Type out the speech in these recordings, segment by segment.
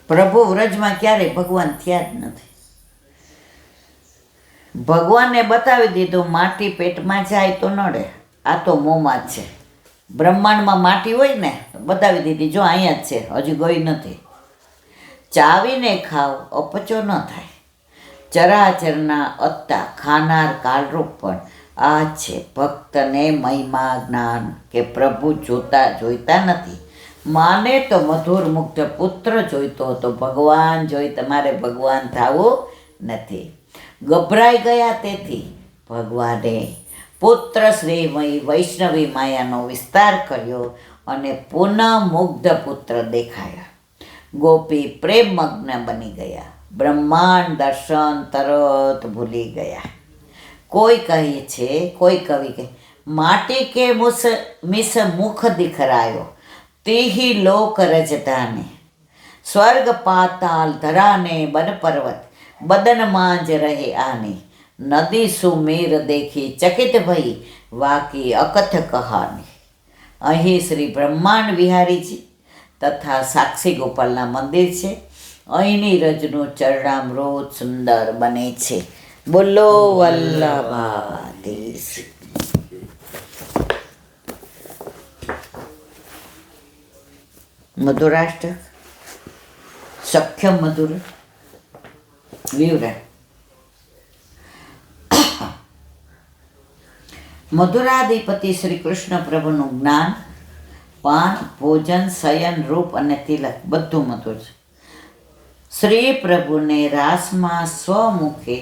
પ્રભુ વ્રજમાં ક્યારેય ભગવાન થયા જ નથી. ભગવાનને બતાવી દીધું માટી પેટમાં જાય તો નડે, આ તો મોંમાં જ છે. બ્રહ્માંડમાં માટી હોય ને બતાવી દીધી, જો અહીંયા જ છે, હજી ગઈ નથી. ચાવીને ખાવ અપચો ન થાય. ચરાચરના અત્તા ખાનાર કાળરૂપ પણ આ છે. ભક્તને મહિમા જ્ઞાન કે પ્રભુ જોઈતા નથી. માને તો મધુર મુગ્ધ પુત્ર જોઈતો હતો, ભગવાન જોઈ તમારે ભગવાન થવું નથી. ગભરાઈ ગયા તેથી ભગવાને પુત્ર શ્રીમય વૈષ્ણવી માયાનો વિસ્તાર કર્યો અને પુનઃ મુગ્ધ પુત્ર દેખાયા. ગોપી પ્રેમમગ્ન બની ગયા, બ્રહ્માંડ દર્શન તરત ભૂલી ગયા. કોઈ કહે છે, કોઈ કવિ કહે, માટી કે મિસ મુખ દિખરાયો, તીહી લોક રજધાને, સ્વર્ગ પાતાલ ધરાને બન પર્વત, બદન માંજ રહે આને, નદી સુમેર દેખી ચકિત ભઈ, વાકી અકથ કહાની. અહીં શ્રી બ્રહ્માંડ વિહારીજી તથા સાક્ષી ગોપાલના મંદિર છે. અહીંની રજનું ચરણામૃત સુંદર બને છે. બોલો વલ્લભાધીશ. મધુરાષ્ટક સખ્ય મધુર વિવરણ. મધુરાધિપતિ શ્રી કૃષ્ણ પ્રભુનું જ્ઞાન, પાન, ભોજન, શયન, રૂપ અને તિલક બધું મધુર છે. શ્રી પ્રભુને રાસમાં સ્વમુખે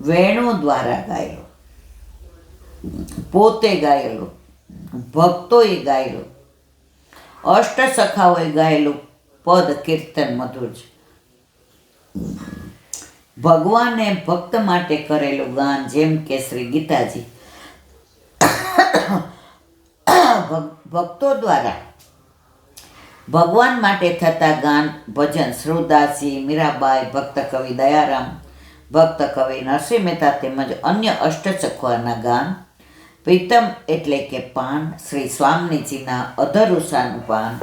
વેણુ દ્વારા ગાયેલો, પોતે ગાયેલો, ભક્તોએ ગાયેલું, અષ્ટ સખાઓએ ગાયેલું પદ કીર્તન મધુર છે. ભગવાને ભક્ત માટે કરેલું ગાન, જેમ કે શ્રી ગીતાજી ભક્તો દ્વારા ભગવાન માટે થતા ગાન, ભજન શ્રુદાસજી, મીરાબાઈ, ભક્ત કવિ દયારામ, ભક્ત કવિ નરસિંહ મહેતા તેમજ અન્ય અષ્ટસખોના ગાન. પ્રીતમ એટલે કે પાન, શ્રી સ્વામીજીના અધરુષાનું પાન,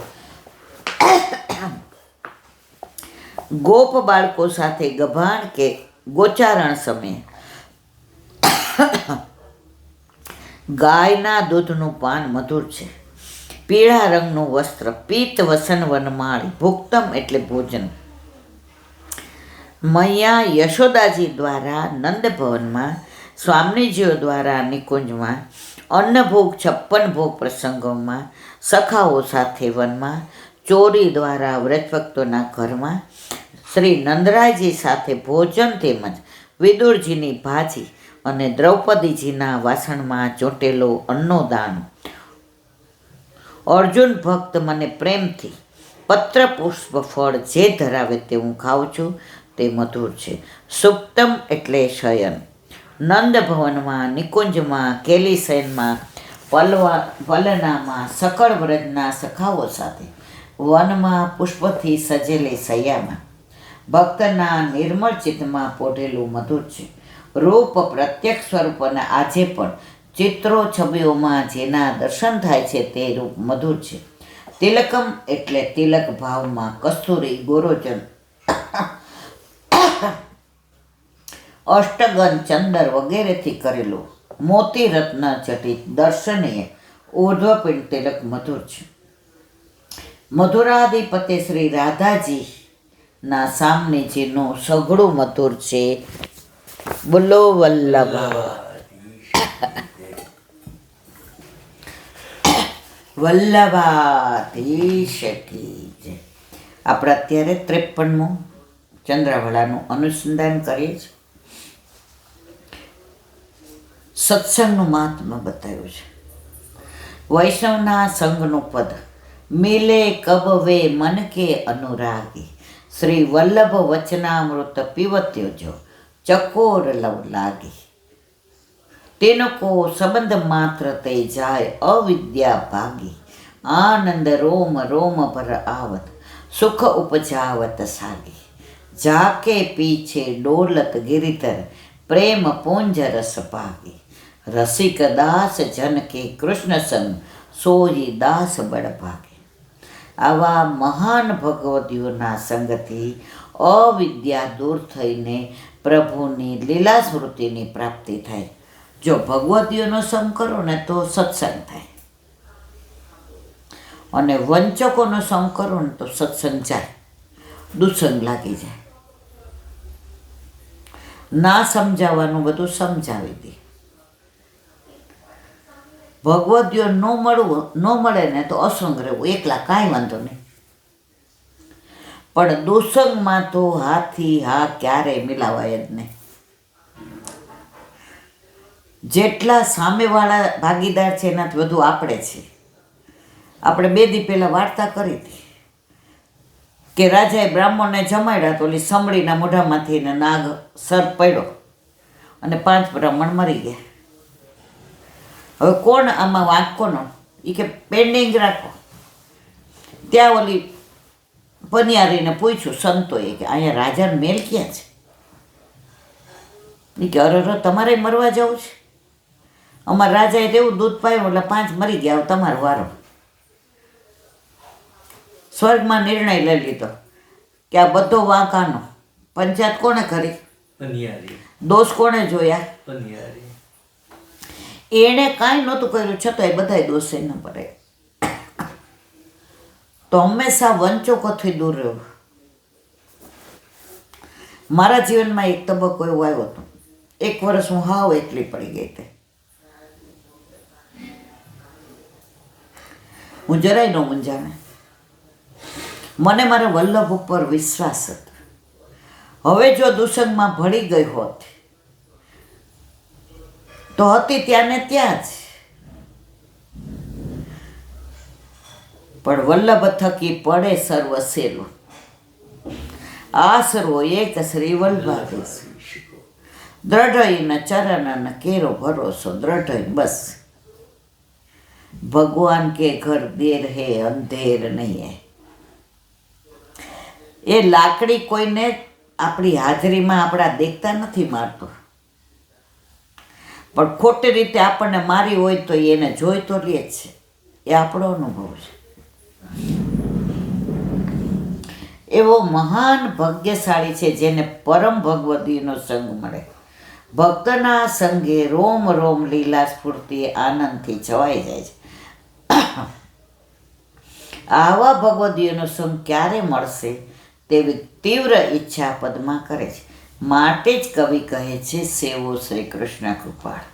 ગોપ બાળકો સાથે ગભાણ કે ગોચારણ સમયે ગાયના દૂધનું પાન મધુર છે. પીળા રંગનું વસ્ત્ર, પીત વસન વનમાળી, ભુક્તમ એટલે ભોજન. મૈયા યશોદાજી દ્વારા નંદભવનમાં, સ્વામીજીઓ દ્વારા નિકુંજમાં, અન્નભોગ 56 ભોગ પ્રસંગોમાં, સખાઓ સાથે વનમાં, ચોરી દ્વારા વ્રજભક્તોના ઘરમાં, શ્રી નંદરાયજી સાથે ભોજન તેમજ વિદુરજીની ભાજી અને દ્રૌપદીજીના વાસણમાં ચોંટેલો અન્નો દાન. અર્જુન ભક્ત મને પ્રેમથી પત્ર પુષ્પ ફળ જે ધરાવે તે હું ખાઉં છું, તે મધુર છે. સુપ્તમ એટલે શયન. નંદ ભવનમાં, નિકુંજમાં, કેલીસેનમાં, પલનામાં, સકળ વ્રજના સખાઓ સાથે, વનમાં પુષ્પથી સજેલી સૈયામાં, ભક્તના નિર્મળ ચિત્તમાં પોઢેલું મધુર છે. રૂપ પ્રત્યક્ષ સ્વરૂપ અને આજે પણ ચિત્રો છબીઓમાં જેના દર્શન થાય છે તે રૂપ મધુર છે. તિલકમ એટલે તિલક ભાવમાં કસ્તુરી, ગોરોચન, અષ્ટગન, ચંદર વગેરેથી કરેલું મોતી રત્ન જટિત દર્શનીય ઉર્ધ્વપિંડ તિલક મધુર છે. મધુરાધિપતિ શ્રી રાધાજીના સામનેજીનું સઘળું મધુર છે. બોલો વલ્લભાધીશ કી જય. આપણે અત્યારે 53મું ચંદ્રાવળાનું અનુસંધાન કરીએ છીએ. સત્સંગનું મહાત્મા બતાવ્યું છે. વૈષ્ણવના સંગનું પદ, મિલે કબ વે મન કે અનુરાગી, શ્રી વલ્લભ વચનામૃત પીવત્યો જો, ચકોર લવ લાગી. તેનકો સંબંધ માત્ર તે જાય, અવિદ્યા ભાગી, આનંદ રોમ રોમ પર આવત, સુખ ઉપજાવત સાગી. જાકે પીછે ડોલત ગિરિધર, પ્રેમ પુંજ રસ ભાગી. રસિક દાસ જન કે કૃષ્ણ સંગ, સોઈ દાસ બળ ભાગે. આવા મહાન ભગવતીઓના સંગથી અવિદ્યા દૂર થઈને પ્રભુની લીલા સ્મૃતિની પ્રાપ્તિ થાય. જો ભગવતીઓનો સંગ કરો ને તો સત્સંગ થાય, અને વંચકોનો સંગ કરો ને તો સત્સંગ જાય, દુસંગ લાગી જાય. ના સમજાવવાનું બધું સમજાવી દે. ભગવતીઓ ન મળે ને તો અસંગ રહેવું, એકલા કાંઈ વાંધો નહીં. પણ દુસંગમાં તો હાથી હા ક્યારેય મિલાવાય જ નહીં. જેટલા સામેવાળા ભાગીદાર છે એનાથી વધુ આપણે છે. આપણે 2 દી પહેલાં વાર્તા કરી હતી કે રાજાએ બ્રાહ્મણને જમાડ્યા તો ઓલી સમડીના મોઢામાંથી ને નાગ સર્પ પડ્યો અને 5 બ્રાહ્મણ મરી ગયા. હવે કોણ આમાં વાંક કોનો? એ કે પેન્ડિંગ રાખો. ત્યાં ઓલી પનિયારીને પૂછ્યું સંતોએ કે અહીંયા રાજાને મેલ ક્યાં છે? એ કે અરે તમારે મરવા જવું છે? અમારા રાજાએ તેવું દૂધ પાયું એટલે 5 મરી ગયા, હવે તમારો વારો. સ્વર્ગમાં નિર્ણય લઈ લીધો કે આ બધો વાંક આનો. પંચાયત કોણે કરી? પનિયારી. દોષ કોણે જોયા? પનિયારી. એણે કાંઈ નહોતું કર્યું છતાંય બધાય દોષ એના પડે. તો હંમેશા વંચકોથી દૂર રહેવું. મારા જીવનમાં એક તબક્કો એવો આવ્યો હતો, 1 વર્ષ હું હાવ એકલી પડી ગઈ હતી. હું જરાય ન મૂંઝાણે. મને મારા વલ્લભ ઉપર વિશ્વાસ હતો. હવે જો દુસંગમાં ભળી ગઈ હોત તો હતી ત્યાં ને ત્યાં જ. પણ વલ્લભ થકી પડે સર્વ સેલું, આસરો એક શ્રી વલ્લભાદેશ. દ્રઢઈ ન ચરણ ન કેરો ભરોસો, દ્રઢઈ બસ. ભગવાન કે ઘર દેર હે અંધેર નહીં હે. એ લાકડી કોઈને આપણી હાજરીમાં આપણા દેખતા નથી મારતો, પણ ખોટી રીતે આપણને મારી હોય તો એને જોઈ તો લે જ છે. એ આપણો અનુભવ છે. એવો મહાન ભાગ્યશાળી છે જેને પરમ ભગવતીનો સંગ મળે. ભક્તના સંગે રોમ રોમ લીલા સ્ફૂર્તિ આનંદથી છવાઈ જાય છે. આવા ભગવતીઓનો સંગ ક્યારે મળશે તેવી તીવ્ર ઈચ્છા પદમાં કરે છે. માટે જ કવિ કહે છે સેવો શ્રી કૃષ્ણ કૃપાળ.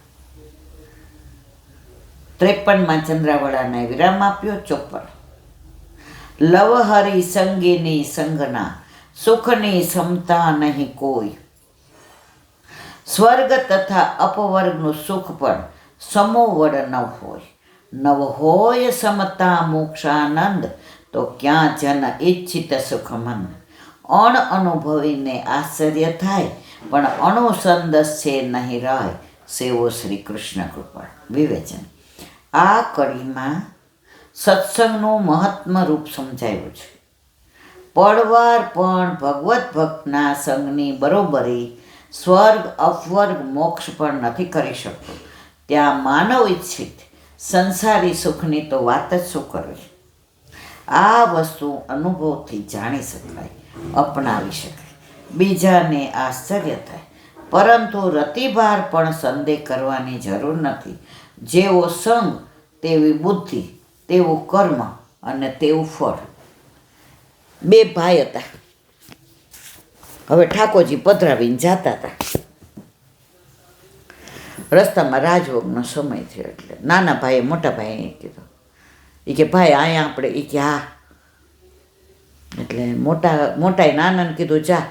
53માં ચંદ્રાવળાને વિરામ આપ્યો. 54 લવહરી સંગીની સંગના, સુખની ક્ષમતા નહીં કોઈ. સ્વર્ગ તથા અપવર્ગનું સુખ પણ સમોવડ ન હોય. નવ હોય સમતા મોક્ષાનંદ, તો ક્યાં જન ઈચ્છિત સુખમંદ. અણ અનુભવીને આશ્ચર્ય થાય, પણ અણુસંદસ છે નહીં રાય. સેવો શ્રી કૃષ્ણ કૃપાળ. વિવેચન. આ કડીમાં સત્સંગનું મહત્મ રૂપ સમજાયું છે. પડવાર પણ ભગવત ભક્તના સંગની બરોબરી સ્વર્ગ અપવર્ગ મોક્ષ પણ નથી કરી શકતો. ત્યાં માનવ ઈચ્છિત સંસારી સુખની તો વાત જ શું કરવી. આ વસ્તુ અનુભવથી જાણી શકાય, અપનાવી શકાય, બીજાને આશ્ચર્ય થાય. પરંતુ રતિભાર પણ સંદેહ કરવાની જરૂર નથી. જેવો સંગ તેવી બુદ્ધિ, તેવું કર્મ અને તેવું ફળ. 2 ભાઈ હતા. હવે ઠાકોરજી પધરાવીને જતા હતા. રસ્તામાં રાજભોગનો સમય થયો એટલે નાના ભાઈએ મોટા ભાઈને કીધું, એ કે ભાઈ અહીંયા આપણે, એ કે હા. એટલે મોટાએ નાનાને કીધું જા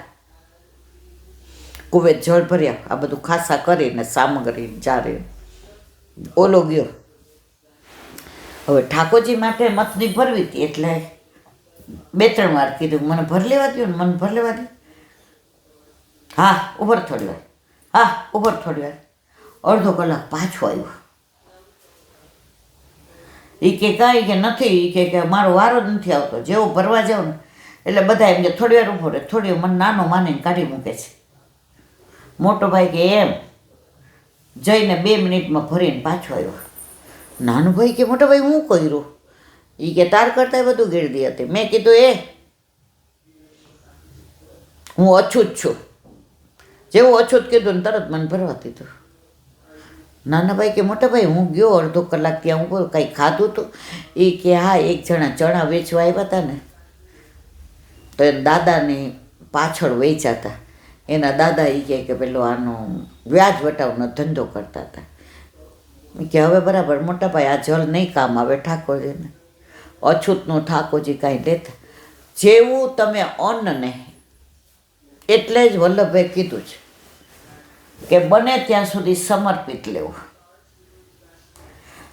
કુવેત જળ ભર્યા, આ બધું ખાસા કરીને સામગ્રી જારે. ઓલો ગયો. હવે ઠાકોરજી માટે મથની ભરવી હતી એટલે 2-3 વાર કીધું મને ભર લેવા દો ને, મને ભર લેવા દો. હા ઉભર થોડી વાર, હા ઉભર થોડી વાર. અડધો કલાક પાછો આવ્યો. એ કે કાંઈ કે નથી, એ કે મારો વારો જ નથી આવતો. જેવો ભરવા જાવ ને એટલે બધા એમ કે થોડી વાર ઊભો રહે, થોડી વાર. મને નાનો માનીને કાઢી મૂકે છે. મોટો ભાઈ કે એમ જઈને 2 મિનિટમાં ભરીને પાછો આવ્યો. નાનો ભાઈ કે મોટા ભાઈ હું કર્યું? એ કે તાર કરતાં વધુ ગીરદી હતી. મેં કીધું હું અછૂત છું. જેવું અછૂત કીધું ને તરત મને ભરવા દીધું. નાના ભાઈ કે મોટા ભાઈ હું ગયો અડધો કલાક ત્યાં હું કાંઈ ખાધું હતું? એ કે હા, એક જણા ચણા વેચવા આવ્યા હતા ને તો એ દાદાની પાછળ વેચ્યા હતા. એના દાદા એ કે પેલો આનો વ્યાજ વટાવનો ધંધો કરતા હતા. કે હવે બરાબર મોટા ભાઈ આ જળ નહીં કામ આવે ઠાકોરજીને. અછૂતનું ઠાકોરજી કાંઈ લેતા. જેવું તમે અન્નને એટલે જ વલ્લભભાઈ કીધું છે કે બને ત્યાં સુધી સમર્પિત લેવું.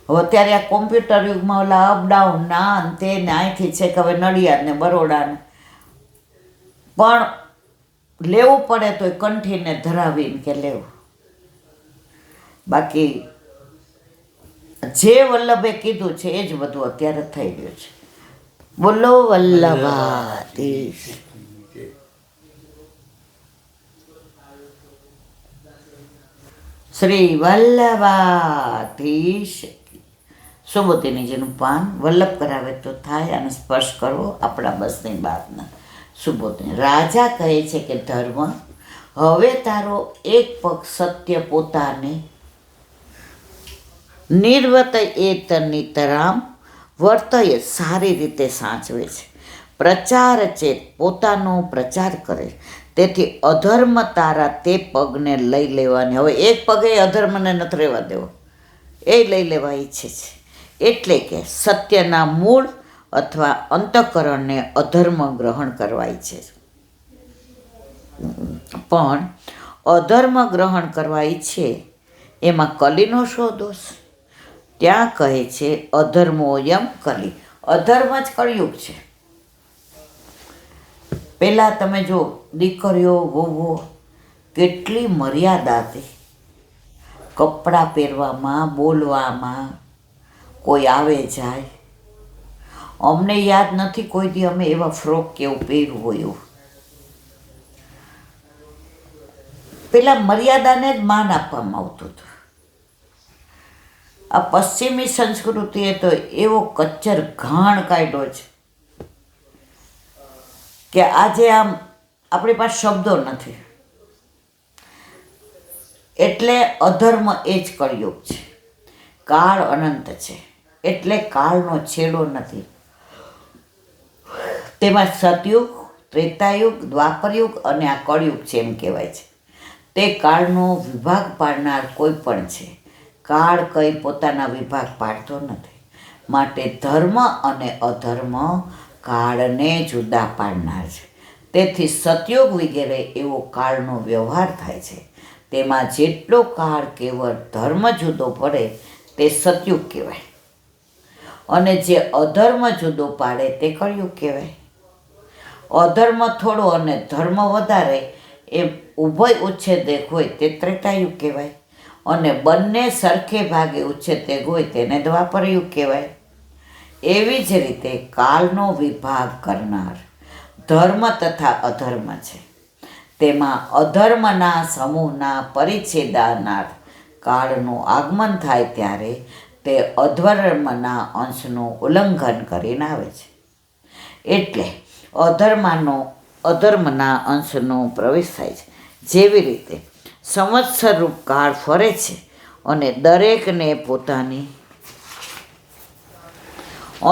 હવે અત્યારે આ કોમ્પ્યુટર યુગમાં ઓલા અપડાઉન ના તે ને અહીંથી છે કે હવે નડિયાદ ને બરોડા ને પણ લેવું પડે તો કંઠીને ધરાવીને કે લેવું. બાકી જે વલ્લભે કીધું છે એ જ બધું અત્યારે થઈ ગયું છે. બોલો વલ્લભાધીશ. શ્રી વલ્લભાધીશ. સુબોધિનીજીનું પાન વલ્લભ કરાવે તો થાય અને સ્પર્શ કરવો આપણા બસની બાતના. સુબોધિની રાજા કહે છે કે ધર્મ, હવે તારો એક પગ સત્ય પોતાને નિર્વત એત નિતરામ વર્તય સારી રીતે સાચવે છે. પ્રચાર ચેત પોતાનો પ્રચાર કરે. તેથી અધર્મ તારા તે પગને લઈ લેવાની. હવે એક પગે અધર્મને નથી રહેવા દેવો, એ લઈ લેવા ઈચ્છે છે. એટલે કે સત્યના મૂળ અથવા અંતઃકરણને અધર્મ ગ્રહણ કરવા ઈચ્છે છે. પણ અધર્મ ગ્રહણ કરવા ઈચ્છે એમાં કલીનો શો દોષ? ત્યાં કહે છે અધર્મોયમ કલી. અધર્મ જ કળિયુગ છે. પહેલાં તમે જો દીકરીઓ વહુઓ કેટલી મર્યાદા હતી. કપડાં પહેરવામાં, બોલવામાં, કોઈ આવે જાય. અમને યાદ નથી કોઈ દી અમે એવા ફ્રોક કે એવું પહેર્યું હોય એવું. પેલા મર્યાદાને જ માન આપવામાં આવતું હતું. આ પશ્ચિમી સંસ્કૃતિએ તો એવો કચ્ચર ઘાણ કાઢ્યો છે કે આજે આમ આપણી પાસે શબ્દો નથી. એટલે અધર્મ એ જ કળિયુગ છે. કાળ અનંત છે એટલે કાળનો છેડો નથી. તેમાં સતયુગ, ત્રેતાયુગ, દ્વાપરયુગ અને આ કળિયુગ છે એમ કહેવાય છે. તે કાળનો વિભાગ પાડનાર કોઈ પણ છે. કાળ કંઈ પોતાના વિભાગ પાડતો નથી. માટે ધર્મ અને અધર્મ કાળને જુદા પાડનાર છે. તેથી સતયુગ વગેરે એવો કાળનો વ્યવહાર થાય છે. તેમાં જેટલો કાળ કેવળ ધર્મ જુદો પડે તે સતયુગ કહેવાય અને જે અધર્મ જુદો પાડે તે કળિયુગ કહેવાય. અધર્મ થોડો અને ધર્મ વધારે એમ ઉભય ઉચ્છેદક હોય તે ત્રેતાયુગ કહેવાય અને બંને સરખે ભાગે ઉચ્છેદક હોય તેને દ્વાપરયુગ કહેવાય. એવી જ રીતે કાળનો વિભાગ કરનાર ધર્મ તથા અધર્મ છે. તેમાં અધર્મના સમૂહના પરિચ્છેદાનાર્થ કાળનું આગમન થાય ત્યારે તે અધર્મના અંશનું ઉલ્લંઘન કરીને આવે છે. એટલે અધર્મના અંશનો પ્રવેશ થાય છે. જેવી રીતે સંવત્સર રૂપ કાળ ફરે છે અને દરેકને પોતાની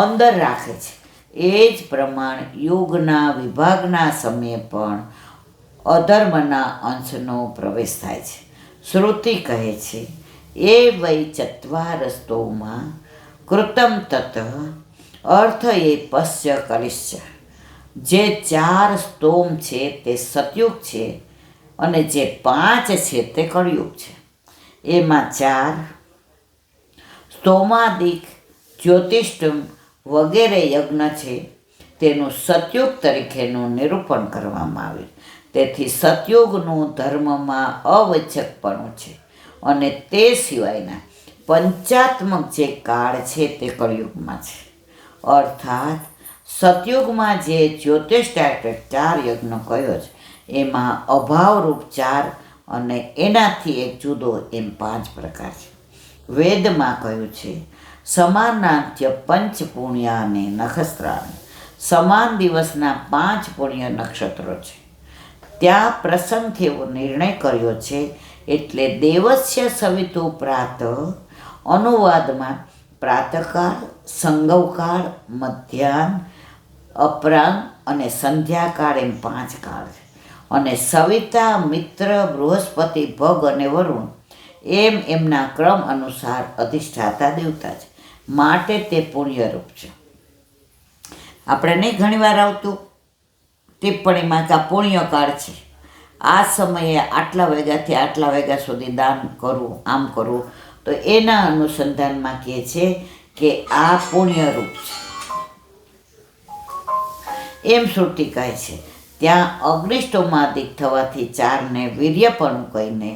અંદર રાખે છે, એ જ પ્રમાણે યુગના વિભાગના સમયે પણ અધર્મના અંશનો પ્રવેશ થાય છે. શ્રુતિ કહે છે એ વૈ ચત્વારસ્તોમાં કૃતમ તત અર્થ એ પશ્ય કલિશ્ચ. જે 4 સ્તોમ છે તે સતયુગ છે અને જે 5 છે તે કળિયુગ છે. એમાં 4 સ્તોમાદિક, જ્યોતિષ્ટમ વગેરે યજ્ઞ છે તેનું સતયુગ તરીકેનું નિરૂપણ કરવામાં આવ્યું. તેથી સતયુગનું ધર્મમાં અવચકપણું છે અને તે સિવાયના પંચાત્મક જે કાળ છે તે કળિયુગમાં છે. અર્થાત સતયુગમાં જે જ્યોતિષ્ટાર્થ 4 યજ્ઞ કહ્યો છે એમાં અભાવરૂપ 4 અને એનાથી એક જુદો એમ 5 પ્રકાર છે. વેદમાં કહ્યું છે સમાનાંત્ય પંચ પુણ્યાને નખસ્ત્રાણી, સમાન દિવસના 5 પુણ્ય નક્ષત્રો છે. ત્યાં પ્રસંગથી એવો નિર્ણય કર્યો છે. એટલે દેવસ્ય સવિતુ પ્રાતઃ, અનુવાદમાં પ્રાતઃકાળ, સંગવકાળ, મધ્યાહ્ન, અપરાહ્ન અને સંધ્યાકાળ એમ 5 કાળ છે. અને સવિતા, મિત્ર, બૃહસ્પતિ, ભગ અને વરુણ એમ એમના ક્રમ અનુસાર અધિષ્ઠાતા દેવતા છે. માટે તે પુણ્યરૂપ છે. આપણે નહીં ઘણીવાર આવતું ટિપ્પણીમાં કે આ પુણ્યકાળ છે, આ સમયે આટલા વાગ્યાથી આટલા વાગ્યા સુધી દાન કરવું, આમ કરવું, તો એના અનુસંધાનમાં કહે છે કે આ પુણ્યરૂપ છે. એમ શ્રુતિ કહે છે. ત્યાં અગ્નિષ્ટોમાદિક થવાથી 4ને વીર્યપણું કહીને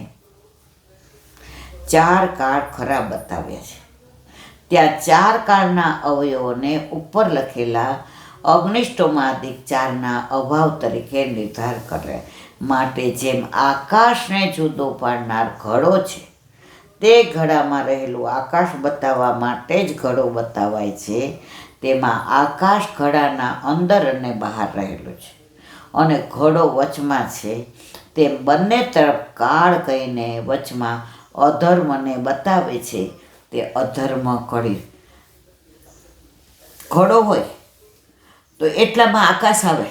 4 કાળ ખરા બતાવ્યા છે. ત્યાં 4 કાળના અવયવોને ઉપર લખેલા અગ્નિષ્ટોમાદિક 4ના અભાવ તરીકે નિર્ધાર કરે. માટે જેમ આકાશને જુદો પાડનાર ઘડો છે, તે ઘડામાં રહેલું આકાશ બતાવવા માટે જ ઘડો બતાવાય છે, તેમાં આકાશ ઘડાના અંદર અને બહાર રહેલું છે અને ઘડો વચમાં છે. તેમ બંને તરફ કાળ કહીને વચમાં અધર્મને બતાવે છે. તે અધર્મ ઘડો હોય તો એટલામાં આકાશ આવે,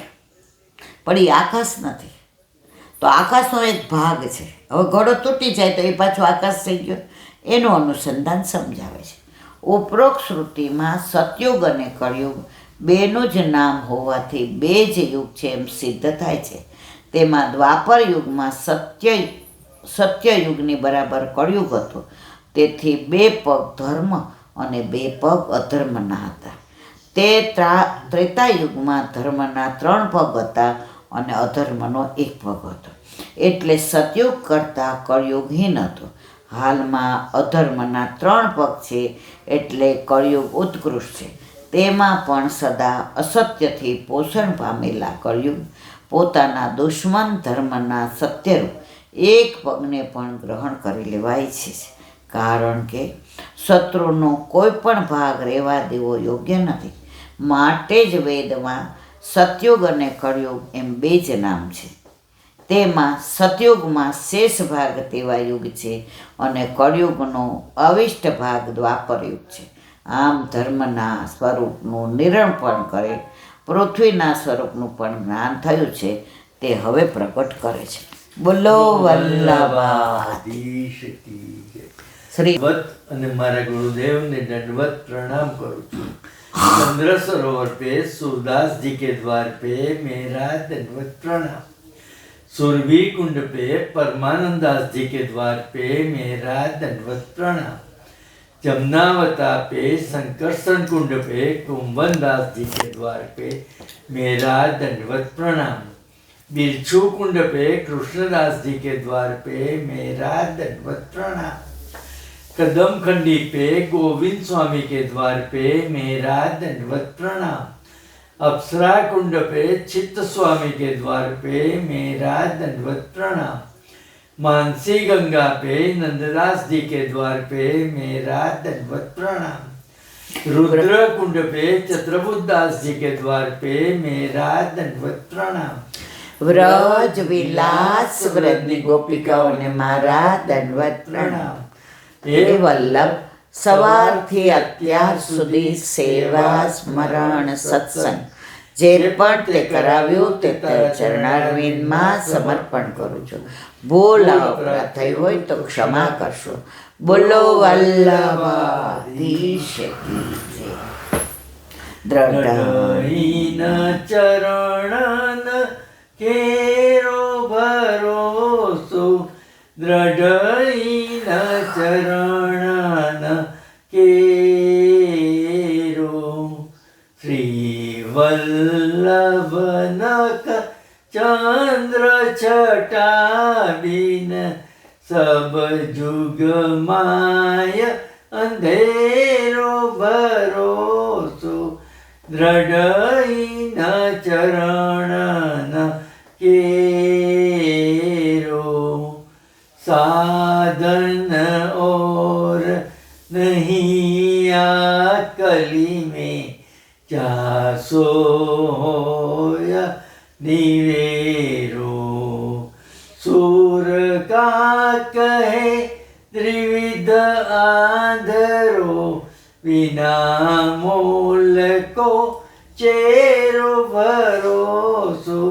પણ એ આકાશ નથી, તો આકાશનો એક ભાગ છે. હવે ઘડો તૂટી જાય તો એ પાછો આકાશ થઈ ગયો. એનું અનુસંધાન સમજાવે છે. ઉપરોક્ત શ્રુતિમાં સતયુગ અને કળયુગ બેનું જ નામ હોવાથી 2 જ યુગ છે એમ સિદ્ધ થાય છે. તેમાં દ્વાપર યુગમાં સત્યયુગની બરાબર કળયુગ હતો. તેથી 2 પગ ધર્મ અને 2 પગ અધર્મના હતા. તે ત્રેતાયુગમાં ધર્મના 3 પગ હતા અને અધર્મનો 1 પગ હતો. એટલે સતયુગ કરતાં કળયુગ હીન હતો. હાલમાં અધર્મના 3 પગ છે, એટલે કળયુગ ઉત્કૃષ્ટ છે. તેમાં પણ સદા અસત્યથી પોષણ પામેલા કળયુગ પોતાના દુશ્મન ધર્મના સત્યરૂપ 1 પગને પણ ગ્રહણ કરી લેવાય છે. કારણ કે શત્રુનો કોઈ પણ ભાગ રહેવા દેવો યોગ્ય નથી. માટે જ વેદમાં સતયુગ અને કળયુગ એમ 2 જ નામ છે. તેમાં સતયુગમાં શેષ ભાગ તેવા યુગ છે અને કળયુગનો અવિષ્ટ ભાગ દ્વાપર યુગ છે. આમ ધર્મના સ્વરૂપનું નિર્ણય કરે, પૃથ્વીના સ્વરૂપનું પણ જ્ઞાન થયું છે, તે હવે પ્રગટ કરે છે. બોલો વલ્લભાધીશ શ્રી વત અને મારા ગુરુદેવને દંડવત प्रणाम करूँ છું. चंद्र सरोवर पे सूरदास जी के द्वार पे मेरा दंडवत प्रणाम. सुरभि कुंड पे परमानंदास जी के द्वार पे मेरा दंडवत प्रणाम. जमुनावता पे संकर्षण कुंड पे कुंभनदास जी के द्वार पे मेरा दंडवत प्रणाम. बिरछू कुंड पे कृष्णदास जी के द्वार पे मेरा दंडवत प्रणाम. कदम खंडी पे गोविंद स्वामी के द्वार पे मेरा दंडवत प्रणाम. अप्सरा कुंड पे चित्त स्वामी के द्वार पे मेरा दंडवत प्रणाम. मानसी गंगा पे नंददास जी के द्वार पे मेरा दंडवत प्रणाम. रुद्र कुंड पे चत्रबुद्धास जी के द्वार पे मेरा दंडवत प्रणाम. વ્રજ વિલાસ વ્રજની ગોપિકાઓને મારા દંડવત પ્રણામ. હે વલ્લભ, સવારથી અત્યાર સુધી સેવા, સ્મરણ, સત્સંગ જે પણ તે કરાવ્યું તે ચરણારવિંદમાં સમર્પણ કરું છું. ભૂલ અપરાધ થઈ હોય તો ક્ષમા કરશો. બોલો વલ્લભાધીશ કી જય. દ્રઢઈન ચરણ કેરો ભરોસો, દ્રઢઈન ચરણ કેરો. શ્રી વલ્લભનક ચંદ્ર છટાબીન સબ જુગ માય અંધેરો ભરોસો, દ્રઢઈન ચરણ केरो. साधन और नहीं आ कली में जासो होया निवेरो सूर का कहे त्रिविध आंधरो विना मूल को चेरो भरोसो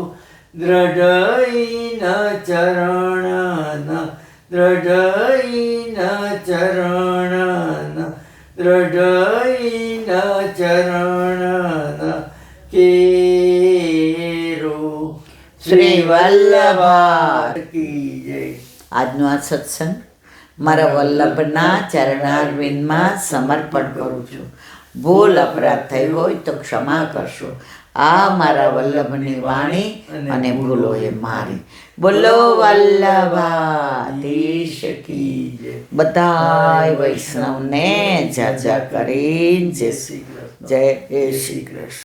दृढ़ई न चरण दृढ़ई न चरण दृढ़ई न चरण केरो શ્રી વલ્લભા की जय। આજનો આ સત્સંગ મારા વલ્લભના ચરણારવિંદમાં સમર્પણ કરું છું. ભૂલ અપરાધ થઈ હોય તો ક્ષમા કરશો. આ મારા વલ્લભની વાણી અને ભૂલો એ મારી. બોલો વલ્લભાધીશ કી जय। બધાય વૈષ્ણવને જાજા કરીને જય શ્રી कृष्ण। જય શ્રી કૃષ્ણ.